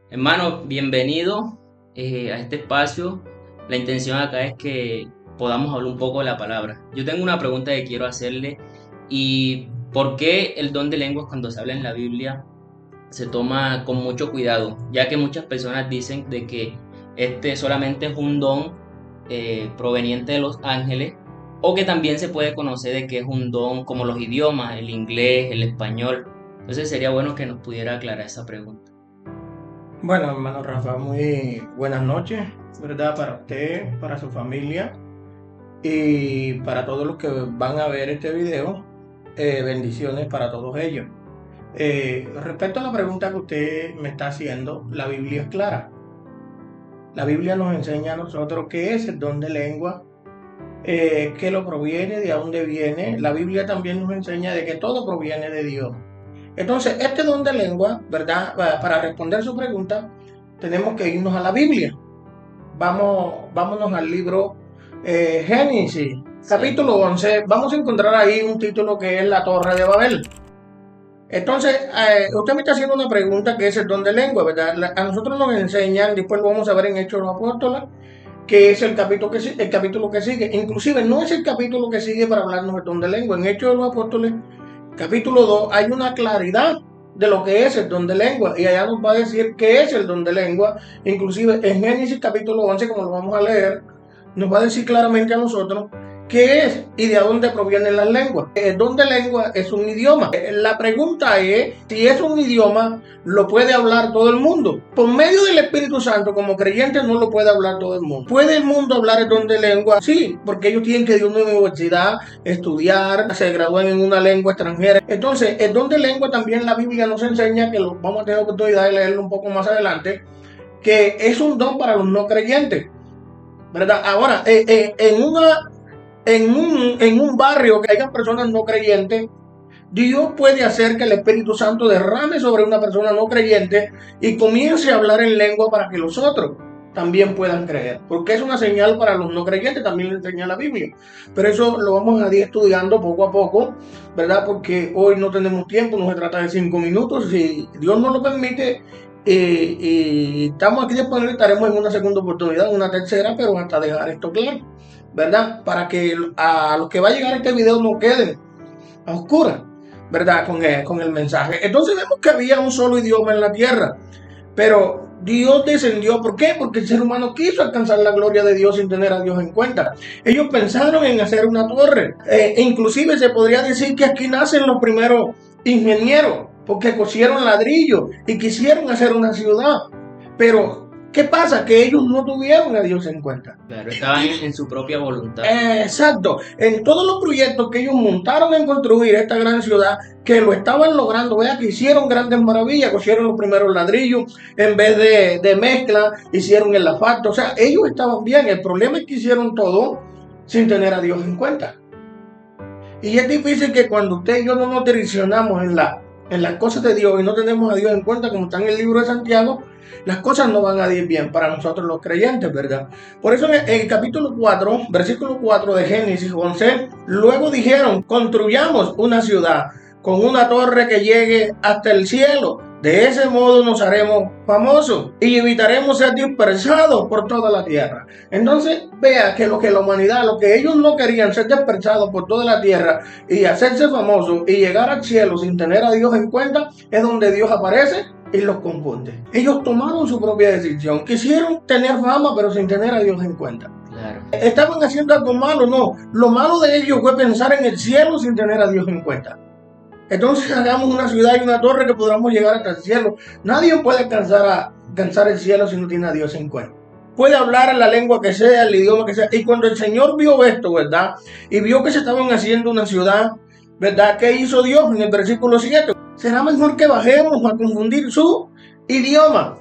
Hermano, bienvenido a este espacio. La intención acá es que podamos hablar un poco de la palabra. Yo tengo una pregunta que quiero hacerle y ¿por qué el don de lenguas cuando se habla en la Biblia se toma con mucho cuidado? Ya que muchas personas dicen de que este solamente es un don proveniente de los ángeles o que también se puede conocer de que es un don como los idiomas, el inglés, el español. Entonces sería bueno que nos pudiera aclarar esa pregunta. Bueno, hermano Rafa, muy buenas noches, ¿verdad? Para usted, para su familia y para todos los que van a ver este video. Bendiciones para todos ellos. Respecto a la pregunta que usted me está haciendo, la Biblia es clara. La Biblia nos enseña a nosotros qué es el don de lengua, qué lo proviene, de dónde viene. La Biblia también nos enseña de que todo proviene de Dios. Entonces, este don de lengua, ¿verdad? Para responder su pregunta, tenemos que irnos a la Biblia. Vámonos al libro Génesis, Sí. capítulo 11. Vamos a encontrar ahí un título que es la Torre de Babel. Entonces, usted me está haciendo una pregunta que es el don de lengua, ¿verdad? A nosotros nos enseñan, después lo vamos a ver en Hechos de los Apóstoles, que es el capítulo que sigue. Inclusive no es el capítulo que sigue para hablarnos del don de lengua. En Hechos de los Apóstoles, capítulo 2, hay una claridad de lo que es el don de lengua, y allá nos va a decir qué es el don de lengua. Inclusive en Génesis capítulo 11, como lo vamos a leer, nos va a decir claramente a nosotros qué es y de dónde provienen las lenguas. El don de lengua es un idioma. La pregunta es si es un idioma, lo puede hablar todo el mundo. Por medio del Espíritu Santo, como creyentes, no lo puede hablar todo el mundo. ¿Puede el mundo hablar el don de lengua? Sí, porque ellos tienen que ir a una universidad, estudiar, se gradúan en una lengua extranjera. Entonces, el don de lengua también la Biblia nos enseña, que lo vamos a tener oportunidad de leerlo un poco más adelante, que es un don para los no creyentes, ¿verdad? Ahora, en un barrio que hayan personas no creyentes, Dios puede hacer que el Espíritu Santo derrame sobre una persona no creyente y comience a hablar en lengua para que los otros también puedan creer. Porque es una señal para los no creyentes, también le enseña la Biblia. Pero eso lo vamos a ir estudiando poco a poco, ¿verdad? Porque hoy no tenemos tiempo, no se trata de 5 minutos. Si Dios nos lo permite, y estamos aquí disponibles, estaremos en una segunda oportunidad, en una tercera, pero hasta dejar esto claro, ¿verdad? Para que a los que va a llegar este video no queden a oscuras, ¿verdad? Con el mensaje. Entonces vemos que había un solo idioma en la tierra, pero Dios descendió. ¿Por qué? Porque el ser humano quiso alcanzar la gloria de Dios sin tener a Dios en cuenta. Ellos pensaron en hacer una torre. Inclusive se podría decir que aquí nacen los primeros ingenieros, porque cosieron ladrillo y quisieron hacer una ciudad. Pero, ¿qué pasa? Que ellos no tuvieron a Dios en cuenta. Claro, estaban en su propia voluntad. Exacto. En todos los proyectos que ellos montaron en construir esta gran ciudad, que lo estaban logrando, vea que hicieron grandes maravillas, cogieron los primeros ladrillos, en vez de mezcla, hicieron el asfalto. O sea, ellos estaban bien. El problema es que hicieron todo sin tener a Dios en cuenta. Y es difícil que cuando usted y yo no nos direccionamos en las cosas de Dios y no tenemos a Dios en cuenta, como está en el libro de Santiago, las cosas no van a ir bien para nosotros los creyentes, ¿verdad? Por eso en el capítulo 4, versículo 4 de Génesis 11, luego dijeron: construyamos una ciudad con una torre que llegue hasta el cielo. De ese modo nos haremos famosos y evitaremos ser dispersados por toda la tierra. Entonces, vea que lo que la humanidad, lo que ellos no querían, ser dispersados por toda la tierra y hacerse famosos y llegar al cielo sin tener a Dios en cuenta, es donde Dios aparece y los confunde. Ellos tomaron su propia decisión. Quisieron tener fama, pero sin tener a Dios en cuenta. Claro. ¿Estaban haciendo algo malo? No. Lo malo de ellos fue pensar en el cielo sin tener a Dios en cuenta. Entonces hagamos una ciudad y una torre que podamos llegar hasta el cielo. Nadie puede alcanzar el cielo si no tiene a Dios en cuenta. Puede hablar en la lengua que sea, el idioma que sea. Y cuando el Señor vio esto, ¿verdad? Y vio que se estaban haciendo una ciudad, ¿verdad? ¿Qué hizo Dios en el versículo 7? Será mejor que bajemos a confundir su idioma.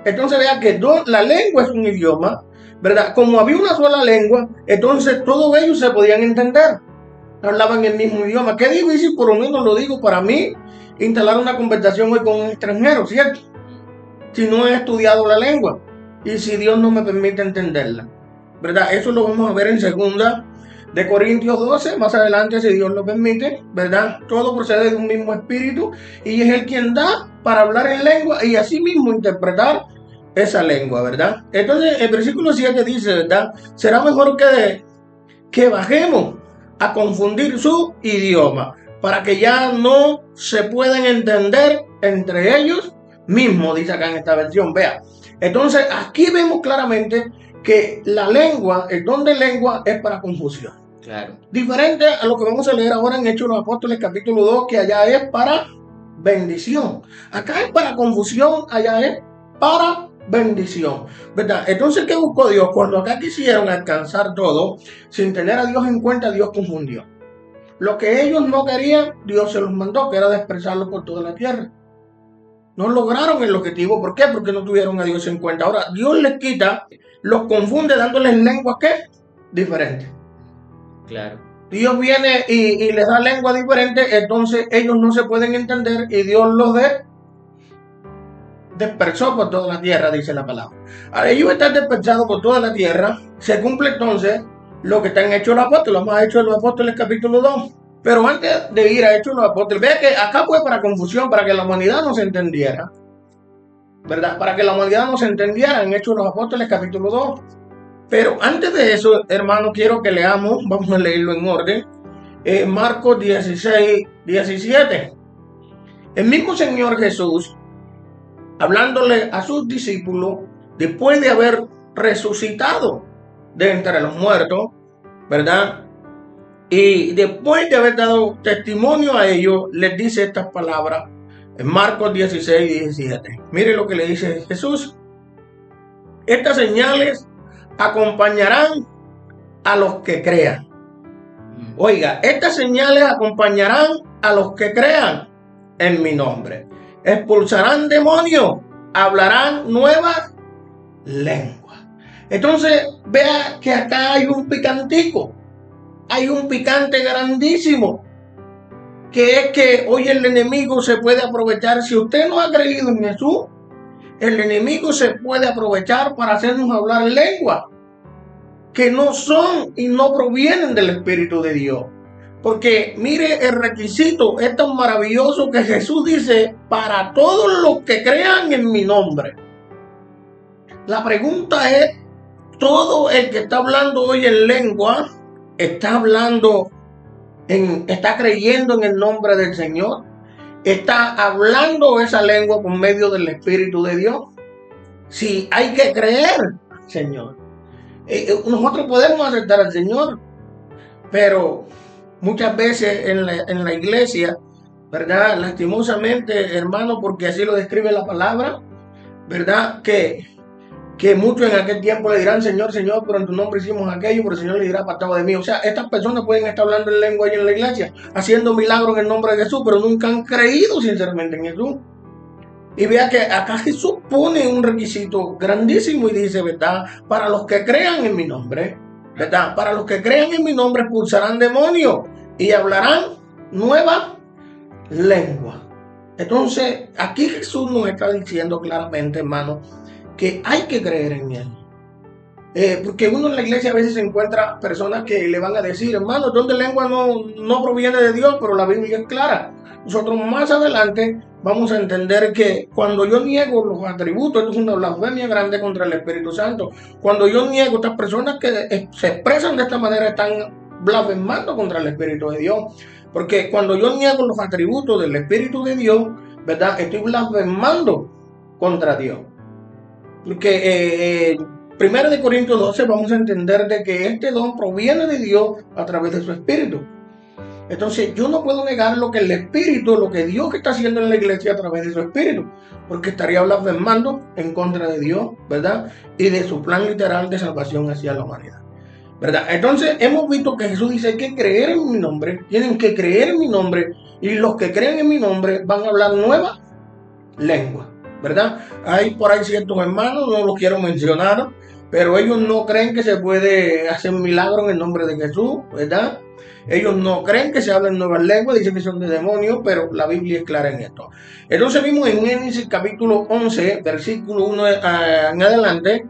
Entonces vean que la lengua es un idioma, ¿verdad? Como había una sola lengua, entonces todos ellos se podían entender, hablaban el mismo idioma. Qué difícil, por lo menos lo digo para mí, instalar una conversación hoy con un extranjero, ¿cierto? Si no he estudiado la lengua y si Dios no me permite entenderla, ¿verdad? Eso lo vamos a ver en segunda de Corintios 12, más adelante, si Dios lo permite, ¿verdad? Todo procede de un mismo espíritu y es el quien da para hablar en lengua y así mismo interpretar esa lengua, ¿verdad? Entonces, el versículo 7 dice, ¿verdad? Será mejor que bajemos a confundir su idioma para que ya no se puedan entender entre ellos mismos, dice acá en esta versión, vea. Entonces, aquí vemos claramente que la lengua, el don de lengua es para confusión. Claro. Diferente a lo que vamos a leer ahora en Hechos de los Apóstoles capítulo 2, que allá es para bendición. Acá es para confusión, allá es para bendición, ¿verdad? Entonces, ¿qué buscó Dios? Cuando acá quisieron alcanzar todo, sin tener a Dios en cuenta, Dios confundió. Lo que ellos no querían, Dios se los mandó, que era dispersarlo por toda la tierra. No lograron el objetivo. ¿Por qué? Porque no tuvieron a Dios en cuenta. Ahora, Dios les quita, los confunde dándoles lenguas, ¿qué? Diferentes. Claro. Dios viene y les da lenguas diferentes, entonces ellos no se pueden entender y Dios los dispersó por toda la tierra, dice la palabra. Al ellos están dispersados por toda la tierra, se cumple entonces lo que están hechos los apóstoles. Vamos a Hechos de los Apóstoles capítulo 2. Pero antes de ir a Hechos de los Apóstoles, vea que acá fue para confusión, para que la humanidad no se entendiera, ¿verdad? Para que la humanidad no se entendiera en Hechos de los Apóstoles capítulo 2. Pero antes de eso, hermano, quiero que leamos, vamos a leerlo en orden, Marcos 16, 17. El mismo Señor Jesús, hablándole a sus discípulos, después de haber resucitado de entre los muertos, ¿verdad? Y después de haber dado testimonio a ellos, les dice estas palabras en Marcos 16, 17. Mire lo que le dice Jesús. Estas señales acompañarán a los que crean. Oiga, estas señales acompañarán a los que crean en mi nombre. Expulsarán demonios, hablarán nuevas lenguas. Entonces, vea que acá hay un picantico, hay un picante grandísimo, que es que hoy el enemigo se puede aprovechar. Si usted no ha creído en Jesús, el enemigo se puede aprovechar para hacernos hablar lenguas que no son y no provienen del Espíritu de Dios. Porque mire, el requisito es tan maravilloso que Jesús dice, para todos los que crean en mi nombre. La pregunta es, todo el que está hablando hoy en lengua, está creyendo en el nombre del Señor, está hablando esa lengua por medio del Espíritu de Dios. Sí, hay que creer, Señor. Nosotros podemos aceptar al Señor, pero muchas veces en la iglesia, ¿verdad? Lastimosamente, hermano, porque así lo describe la palabra, ¿verdad? Que muchos en aquel tiempo le dirán, Señor, Señor, pero en tu nombre hicimos aquello, pero el Señor le dirá, apartado de mí. O sea, estas personas pueden estar hablando en lengua ahí en la iglesia, haciendo milagros en el nombre de Jesús, pero nunca han creído sinceramente en Jesús. Y vea que acá Jesús pone un requisito grandísimo y dice, ¿verdad? Para los que crean en mi nombre, ¿verdad? Para los que crean en mi nombre expulsarán demonios y hablarán nuevas lenguas. Entonces, aquí Jesús nos está diciendo claramente, hermano, que hay que creer en Él. Porque uno en la iglesia a veces se encuentra personas que le van a decir, hermano, el don de lengua no proviene de Dios, pero la Biblia es clara. Nosotros más adelante vamos a entender que cuando yo niego los atributos, esto es una blasfemia grande contra el Espíritu Santo. Cuando yo niego, estas personas que se expresan de esta manera están blasfemando contra el Espíritu de Dios. Porque cuando yo niego los atributos del Espíritu de Dios, ¿verdad? Estoy blasfemando contra Dios. Porque 1 Corintios 12 vamos a entender de que este don proviene de Dios a través de su Espíritu. Entonces yo no puedo negar lo que el Espíritu, lo que Dios está haciendo en la iglesia a través de su Espíritu, porque estaría blasfemando en contra de Dios, ¿verdad? Y de su plan literal de salvación hacia la humanidad, ¿verdad? Entonces hemos visto que Jesús dice que creer en mi nombre, tienen que creer en mi nombre, y los que creen en mi nombre van a hablar nuevas lenguas, ¿verdad? Hay por ahí ciertos hermanos, no los quiero mencionar, pero ellos no creen que se puede hacer un milagro en el nombre de Jesús, ¿verdad? Ellos no creen que se hablen nuevas lenguas, dicen que son de demonios, pero la Biblia es clara en esto. Entonces vimos en Génesis capítulo 11, versículo 1 en adelante,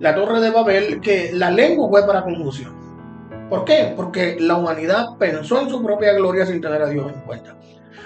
la Torre de Babel, que la lengua fue para confusión. ¿Por qué? Porque la humanidad pensó en su propia gloria sin tener a Dios en cuenta.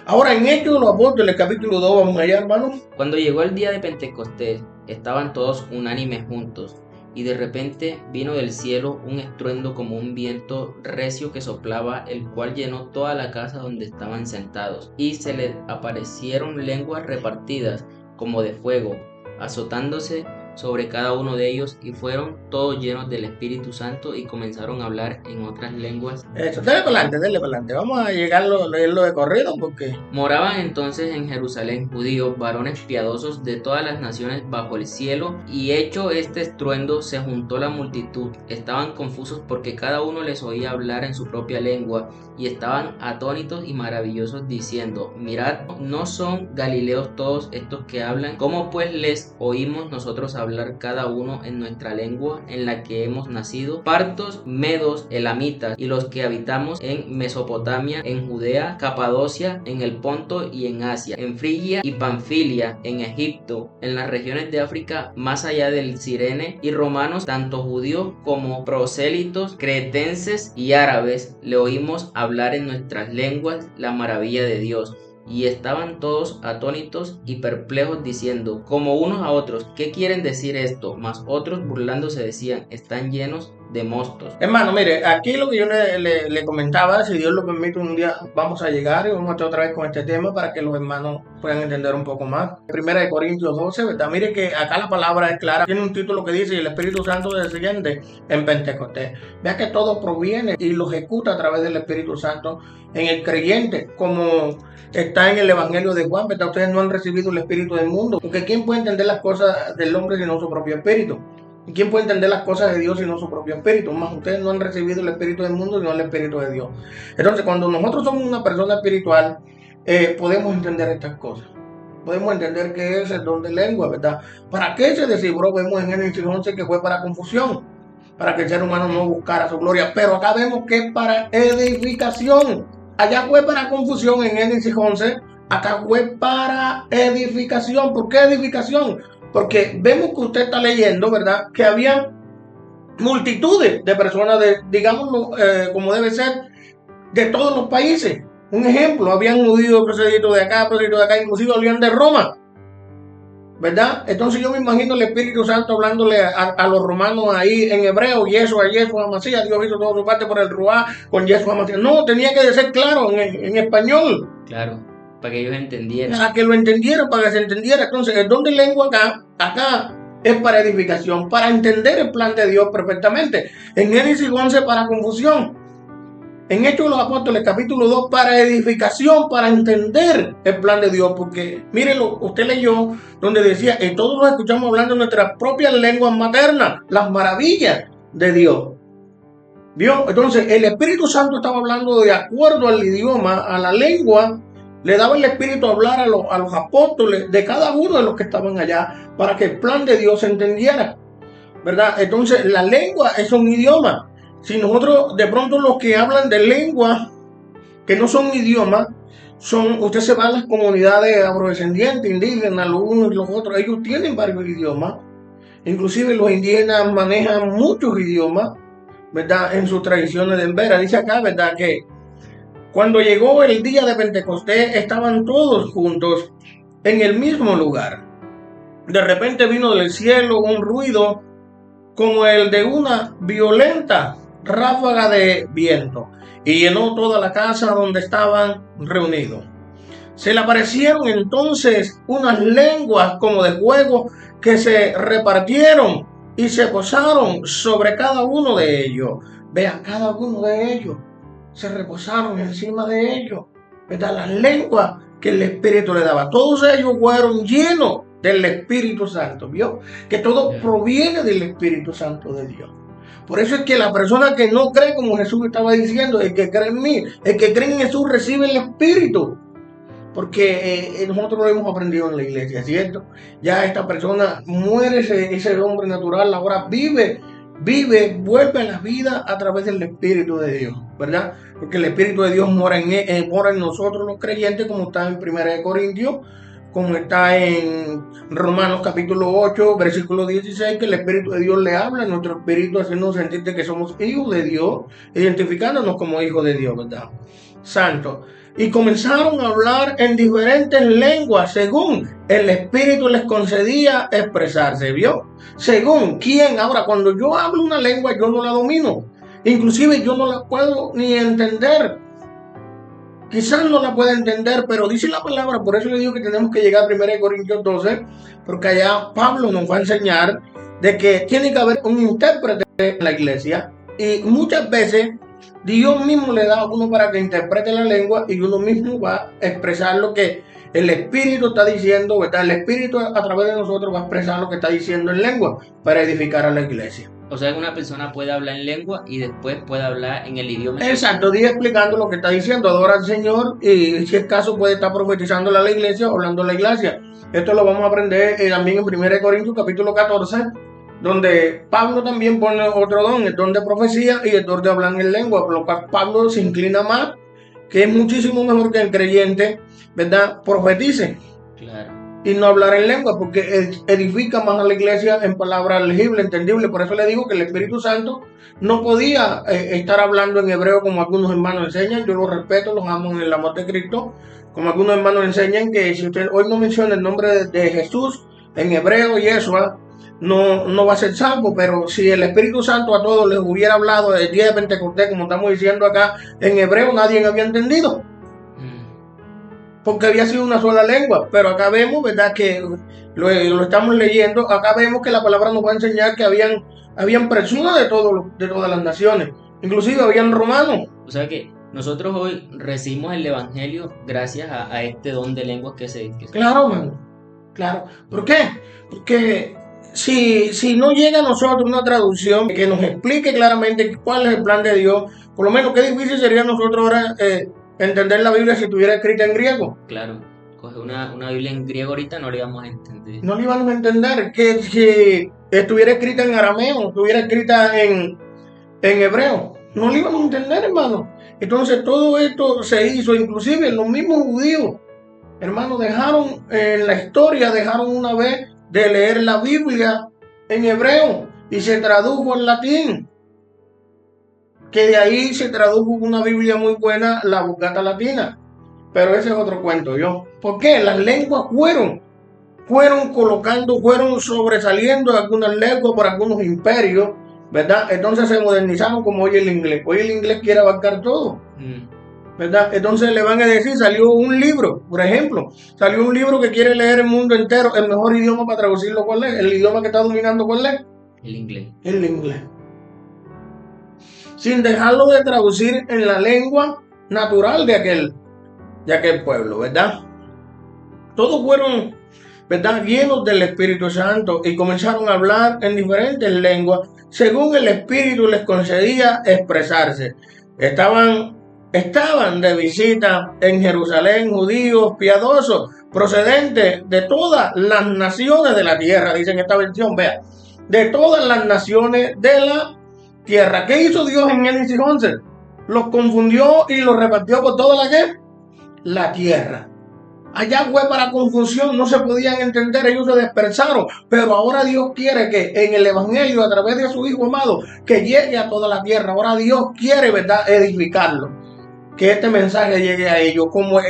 Ahora, en Hechos de los Apóstoles, capítulo 2, vamos allá, hermanos. Cuando llegó el día de Pentecostés, estaban todos unánimes juntos, y de repente vino del cielo un estruendo como un viento recio que soplaba, el cual llenó toda la casa donde estaban sentados, y se les aparecieron lenguas repartidas como de fuego, azotándose sobre cada uno de ellos, y fueron todos llenos del Espíritu Santo y comenzaron a hablar en otras lenguas. Eso, dale para adelante. Vamos a leerlo de corrido porque... Moraban entonces en Jerusalén judíos, varones piadosos de todas las naciones bajo el cielo, y hecho este estruendo se juntó la multitud. Estaban confusos porque cada uno les oía hablar en su propia lengua, y estaban atónitos y maravillosos diciendo: mirad, ¿no son galileos todos estos que hablan? ¿Cómo pues les oímos nosotros hablar cada uno en nuestra lengua en la que hemos nacido? Partos, medos, elamitas, y los que habitamos en Mesopotamia, en Judea, Capadocia, en el Ponto y en Asia, en Frigia y Panfilia, en Egipto, en las regiones de África más allá del Cirene, y romanos, tanto judíos como prosélitos, cretenses y árabes, le oímos hablar en nuestras lenguas la maravilla de Dios. Y estaban todos atónitos y perplejos, diciendo como unos a otros: ¿qué quieren decir esto? Mas otros, burlándose, decían: están llenos de mostos. Hermano, mire, aquí lo que yo le comentaba, si Dios lo permite, un día vamos a llegar y vamos a estar otra vez con este tema para que los hermanos puedan entender un poco más. Primera de Corintios 12, ¿verdad? Mire que acá la palabra es clara, tiene un título que dice: y el Espíritu Santo desciende en Pentecostés. Vea que todo proviene y lo ejecuta a través del Espíritu Santo en el creyente, como está en el Evangelio de Juan, ¿verdad? Ustedes no han recibido el Espíritu del mundo, porque ¿quién puede entender las cosas del hombre sino su propio espíritu? ¿Y quién puede entender las cosas de Dios sino su propio espíritu? Más ustedes no han recibido el espíritu del mundo sino el espíritu de Dios. Entonces, cuando nosotros somos una persona espiritual, podemos entender estas cosas. Podemos entender que es el don de lengua, ¿verdad? ¿Para qué se descibró? Vemos en Génesis 11 que fue para confusión, para que el ser humano no buscara su gloria. Pero acá vemos que es para edificación. Allá fue para confusión en Génesis 11, acá fue para edificación. ¿Por qué edificación? Porque vemos que usted está leyendo, ¿verdad? Que había multitudes de personas, digámoslo como debe ser, de todos los países. Un ejemplo, habían judíos procedidos de acá, inclusive habían de Roma, ¿verdad? Entonces yo me imagino el Espíritu Santo hablándole a los romanos ahí en hebreo: Yeshua, Masías, Dios hizo toda su parte por el Ruá con Yeshua, Masías. No, tenía que ser claro en español. Claro, para que ellos entendieran. Para que lo entendieran, para que se entendiera. Entonces, el don de lengua acá es para edificación, para entender el plan de Dios perfectamente. En Génesis 11 para confusión. En Hechos de los Apóstoles, capítulo 2, para edificación, para entender el plan de Dios. Porque, mírenlo, usted leyó donde decía: y todos los escuchamos hablando nuestras propias lenguas maternas, las maravillas de Dios. ¿Vio? Entonces, el Espíritu Santo estaba hablando de acuerdo al idioma, a la lengua. Le daba el Espíritu a hablar a los apóstoles de cada uno de los que estaban allá, para que el plan de Dios se entendiera, ¿verdad? Entonces, la lengua es un idioma. Si nosotros, de pronto, los que hablan de lengua que no son idiomas, usted se va a las comunidades afrodescendientes, indígenas, los unos y los otros, ellos tienen varios idiomas. Inclusive los indígenas manejan muchos idiomas, ¿verdad? En sus tradiciones de embera. Dice acá, ¿verdad?, que cuando llegó el día de Pentecostés, estaban todos juntos en el mismo lugar. De repente vino del cielo un ruido como el de una violenta ráfaga de viento, y llenó toda la casa donde estaban reunidos. Se le aparecieron entonces unas lenguas como de fuego que se repartieron y se posaron sobre cada uno de ellos. Vea, cada uno de ellos se reposaron encima de ellos, ¿verdad? Las lenguas que el Espíritu le daba. Todos ellos fueron llenos del Espíritu Santo. ¿Vio? Que todo proviene del Espíritu Santo de Dios. Por eso es que la persona que no cree, como Jesús estaba diciendo, el que cree en mí, el que cree en Jesús recibe el Espíritu. Porque nosotros lo hemos aprendido en la iglesia, ¿cierto? Ya esta persona muere, ese hombre natural, ahora vive, vuelve a la vida a través del Espíritu de Dios, ¿verdad? Porque el Espíritu de Dios mora en nosotros los creyentes, como está en 1 Corintios, como está en Romanos capítulo 8, versículo 16, que el Espíritu de Dios le habla a nuestro espíritu, haciéndonos sentir que somos hijos de Dios, identificándonos como hijos de Dios, ¿verdad? Santo. Y comenzaron a hablar en diferentes lenguas, según el Espíritu les concedía expresarse, ¿vio? Según quién. Ahora, cuando yo hablo una lengua, yo no la domino. Inclusive yo no la puedo ni entender. Quizás no la pueda entender, pero dice la palabra, por eso le digo que tenemos que llegar a 1 Corintios 12, porque allá Pablo nos va a enseñar de que tiene que haber un intérprete en la iglesia, y muchas veces Dios mismo le da a uno para que interprete la lengua y uno mismo va a expresar lo que el Espíritu está diciendo, ¿verdad? El Espíritu a través de nosotros va a expresar lo que está diciendo en lengua para edificar a la iglesia. O sea que una persona puede hablar en lengua y después puede hablar en el idioma. Exacto, día explicando lo que está diciendo, adora al Señor y si es caso puede estar profetizándole a la iglesia o hablando a la iglesia. Esto lo vamos a aprender también en 1 Corintios capítulo 14, donde Pablo también pone otro don, el don de profecía y el don de hablar en lengua, por lo cual Pablo se inclina más, que es muchísimo mejor que el creyente, ¿verdad? Profetice. Claro. Y no hablar en lengua, porque edifica más a la iglesia en palabras legibles, entendibles. Por eso le digo que el Espíritu Santo no podía estar hablando en hebreo como algunos hermanos enseñan. Yo los respeto, los amo en el amor de Cristo. Como algunos hermanos enseñan que si usted hoy no menciona el nombre de Jesús en hebreo y eso, no va a ser salvo. Pero si el Espíritu Santo a todos les hubiera hablado del día de Pentecostés, como estamos diciendo acá, en hebreo nadie había entendido, porque había sido una sola lengua, pero acá vemos, ¿verdad? Que lo estamos leyendo, acá vemos que la palabra nos va a enseñar que habían personas de todas las naciones, inclusive habían romanos. O sea que nosotros hoy recibimos el Evangelio gracias a este don de lenguas que se... Claro, hermano, claro. ¿Por qué? Porque si no llega a nosotros una traducción que nos explique claramente cuál es el plan de Dios, por lo menos qué difícil sería nosotros ahora entender la Biblia si estuviera escrita en griego. Claro, coge una Biblia en griego ahorita no la íbamos a entender. No la íbamos a entender, que si estuviera escrita en arameo, estuviera escrita en hebreo, no la íbamos a entender, hermano. Entonces todo esto se hizo, inclusive los mismos judíos, hermano, dejaron en la historia, dejaron una vez de leer la Biblia en hebreo y se tradujo en latín. Que de ahí se tradujo una Biblia muy buena, la Vulgata Latina. Pero ese es otro cuento, ¿yo? ¿Por qué? Las lenguas fueron sobresaliendo algunas lenguas por algunos imperios, ¿verdad? Entonces se modernizaron como hoy el inglés. Hoy el inglés quiere abarcar todo, ¿verdad? Entonces le van a decir, salió un libro, por ejemplo, salió un libro que quiere leer el mundo entero, el mejor idioma para traducirlo, ¿cuál es? El idioma que está dominando, ¿cuál es? El inglés. El inglés. Sin dejarlo de traducir en la lengua natural de aquel pueblo, ¿verdad? Todos fueron, ¿verdad?, llenos del Espíritu Santo y comenzaron a hablar en diferentes lenguas según el Espíritu les concedía expresarse. Estaban de visita en Jerusalén judíos piadosos procedentes de todas las naciones de la tierra, dice en esta versión, vea, de todas las naciones de la tierra. ¿Qué hizo Dios en Génesis 11? Los confundió y los repartió por toda la tierra. Allá fue para confusión, no se podían entender, ellos se dispersaron, pero ahora Dios quiere que en el Evangelio, a través de su Hijo amado, que llegue a toda la tierra. Ahora Dios quiere, ¿verdad?, edificarlo, que este mensaje llegue a ellos. Como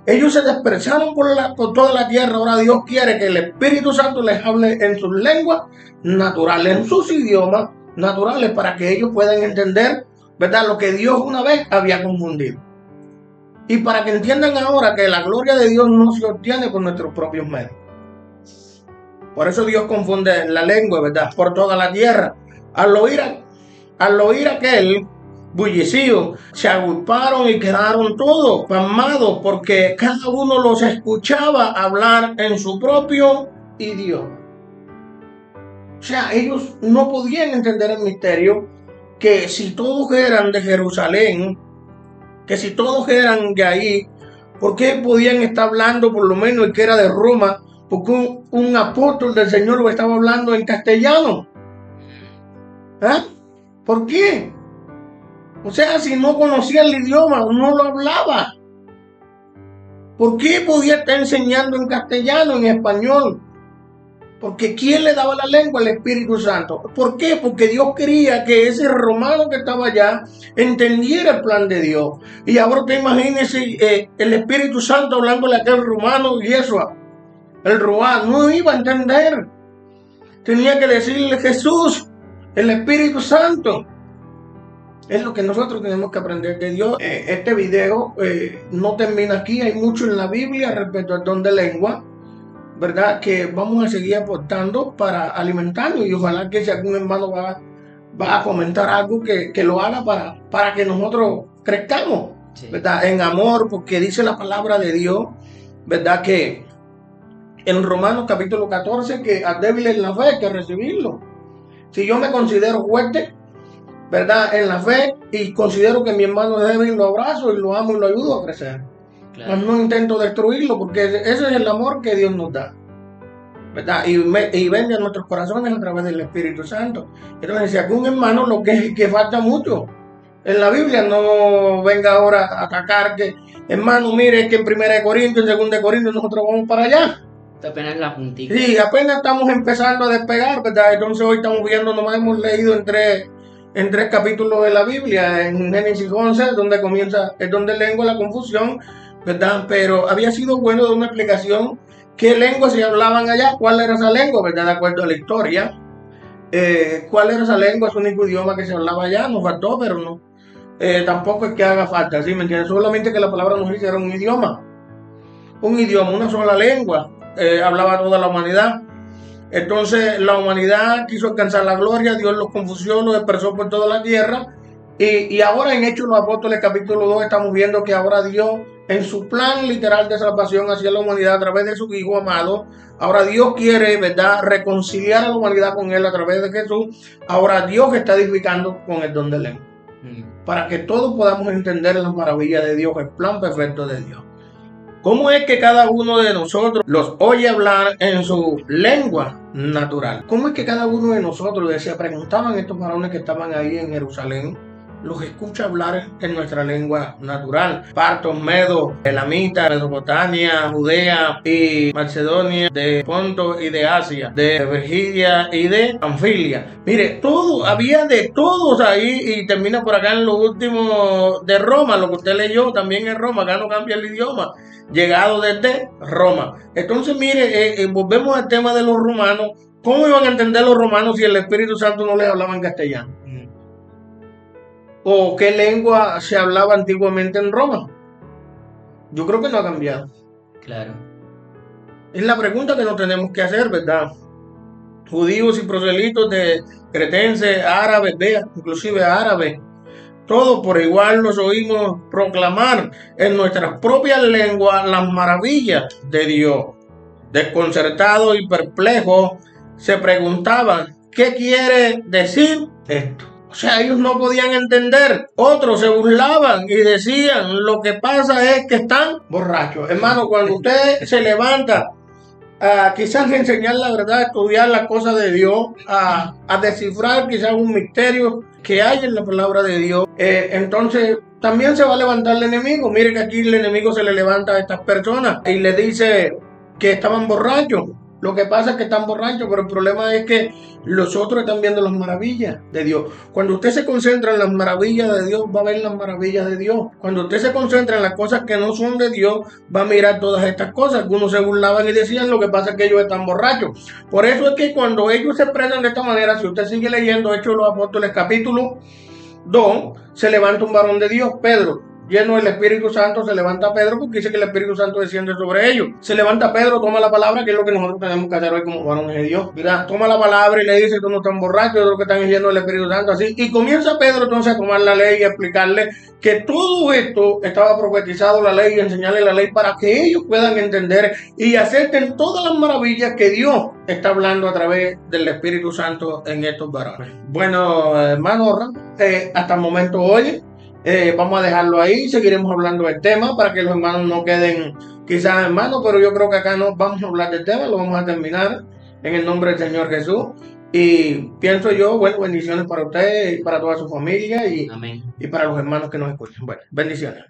ellos se dispersaron por toda la tierra, ahora Dios quiere que el Espíritu Santo les hable en sus lenguas naturales, en sus idiomas naturales, para que ellos puedan entender, ¿verdad?, lo que Dios una vez había confundido. Y para que entiendan ahora que la gloria de Dios no se obtiene por nuestros propios medios. Por eso Dios confunde la lengua, ¿verdad?, por toda la tierra. Al oír aquel bullicio, se agruparon y quedaron todos pasmados, porque cada uno los escuchaba hablar en su propio idioma. O sea, ellos no podían entender el misterio, que si todos eran de Jerusalén, que si todos eran de ahí, ¿por qué podían estar hablando por lo menos el que era de Roma? Porque un apóstol del Señor lo estaba hablando en castellano. ¿Por qué? O sea, si no conocía el idioma, no lo hablaba. ¿Por qué podía estar enseñando en castellano, en español? Porque ¿quién le daba la lengua? El Espíritu Santo. ¿Por qué? Porque Dios quería que ese romano que estaba allá entendiera el plan de Dios. Y ahora te imagínese el Espíritu Santo hablándole a aquel romano y eso, el romano no iba a entender. Tenía que decirle Jesús, el Espíritu Santo. Es lo que nosotros tenemos que aprender de Dios. Este video no termina aquí, hay mucho en la Biblia respecto al don de lengua, ¿verdad? Que vamos a seguir aportando para alimentarnos y ojalá que si algún hermano va a comentar algo que lo haga para que nosotros crezcamos, sí, ¿verdad? En amor, porque dice la palabra de Dios, ¿verdad? Que en Romanos capítulo 14 que al débil en la fe hay que recibirlo. Si yo me considero fuerte, ¿verdad? En la fe y considero que mi hermano es débil, lo abrazo y lo amo y lo ayudo a crecer. Claro. Mas no intento destruirlo porque ese es el amor que Dios nos da, ¿verdad? Y vende a nuestros corazones a través del Espíritu Santo. Entonces, si algún hermano lo que falta mucho en la Biblia, no venga ahora a atacar que, hermano, mire que en 1 Corintios, en 2 Corintios nosotros vamos para allá. Apenas la puntita. Sí, apenas estamos empezando a despegar, ¿verdad? Entonces hoy estamos viendo, nomás hemos leído en tres capítulos de la Biblia, en Génesis 11, donde comienza el don de lengua, la confusión, ¿verdad? Pero había sido bueno de una explicación qué lenguas se hablaban allá, cuál era esa lengua, ¿verdad? De acuerdo a la historia, cuál era esa lengua, es un único idioma que se hablaba allá, nos faltó, pero no. Tampoco es que haga falta, ¿sí? ¿Me entiendes? Solamente que la palabra nos dice era un idioma, una sola lengua, hablaba toda la humanidad. Entonces la humanidad quiso alcanzar la gloria, Dios los confundió, los dispersó por toda la tierra. Y ahora en Hechos de los Apóstoles capítulo 2 estamos viendo que ahora Dios en su plan literal de salvación hacia la humanidad a través de su Hijo amado, ahora Dios quiere, ¿verdad?, reconciliar a la humanidad con Él a través de Jesús. Ahora Dios está edificando con el don de lengua, para que todos podamos entender las maravillas de Dios, el plan perfecto de Dios. ¿Cómo es que cada uno de nosotros los oye hablar en su lengua natural? ¿Cómo es que cada uno de nosotros, se preguntaban estos varones que estaban ahí en Jerusalén, los escucha hablar en nuestra lengua natural? Partos, medos, elamita, Mesopotamia, Judea y Macedonia, de Ponto y de Asia, de Virginia y de Panfilia. Mire, todo, había de todos ahí y termina por acá en lo último de Roma, lo que usted leyó también en Roma, acá no cambia el idioma. Llegado desde Roma. Entonces, mire, volvemos al tema de los romanos. ¿Cómo iban a entender los romanos si el Espíritu Santo no les hablaba en castellano? ¿O qué lengua se hablaba antiguamente en Roma? Yo creo que no ha cambiado. Claro. Es la pregunta que nos tenemos que hacer, ¿verdad? Judíos y proselitos de cretenses, árabes, inclusive árabes, todos por igual nos oímos proclamar en nuestras propias lenguas las maravillas de Dios. Desconcertados y perplejos se preguntaban, ¿qué quiere decir esto? O sea, ellos no podían entender. Otros se burlaban y decían, lo que pasa es que están borrachos. Hermano, cuando usted se levanta quizás enseñar la verdad, a estudiar las cosas de Dios, a descifrar quizás un misterio que hay en la palabra de Dios, entonces también se va a levantar el enemigo. Mire que aquí el enemigo se le levanta a estas personas y le dice que estaban borrachos. Lo que pasa es que están borrachos, pero el problema es que los otros están viendo las maravillas de Dios. Cuando usted se concentra en las maravillas de Dios, va a ver las maravillas de Dios. Cuando usted se concentra en las cosas que no son de Dios, va a mirar todas estas cosas. Algunos se burlaban y decían, lo que pasa es que ellos están borrachos. Por eso es que cuando ellos se expresan de esta manera, si usted sigue leyendo Hechos de los Apóstoles capítulo 2, se levanta un varón de Dios, Pedro. Lleno del Espíritu Santo, se levanta Pedro, porque dice que el Espíritu Santo desciende sobre ellos. Se levanta Pedro, toma la palabra, que es lo que nosotros tenemos que hacer hoy como varones de Dios. Mira, toma la palabra y le dice, tú no están borrachos, es lo que están llenos del Espíritu Santo, así. Y comienza Pedro entonces a tomar la ley y a explicarle que todo esto estaba profetizado, la ley, y enseñarle la ley para que ellos puedan entender y acepten todas las maravillas que Dios está hablando a través del Espíritu Santo en estos varones. Bueno, hermano, hasta el momento hoy. Vamos a dejarlo ahí, seguiremos hablando del tema para que los hermanos no queden quizás hermanos, pero yo creo que acá no vamos a hablar del tema, lo vamos a terminar en el nombre del Señor Jesús. Y pienso yo, bueno, bendiciones para ustedes y para toda su familia y para los hermanos que nos escuchan. Bueno, bendiciones.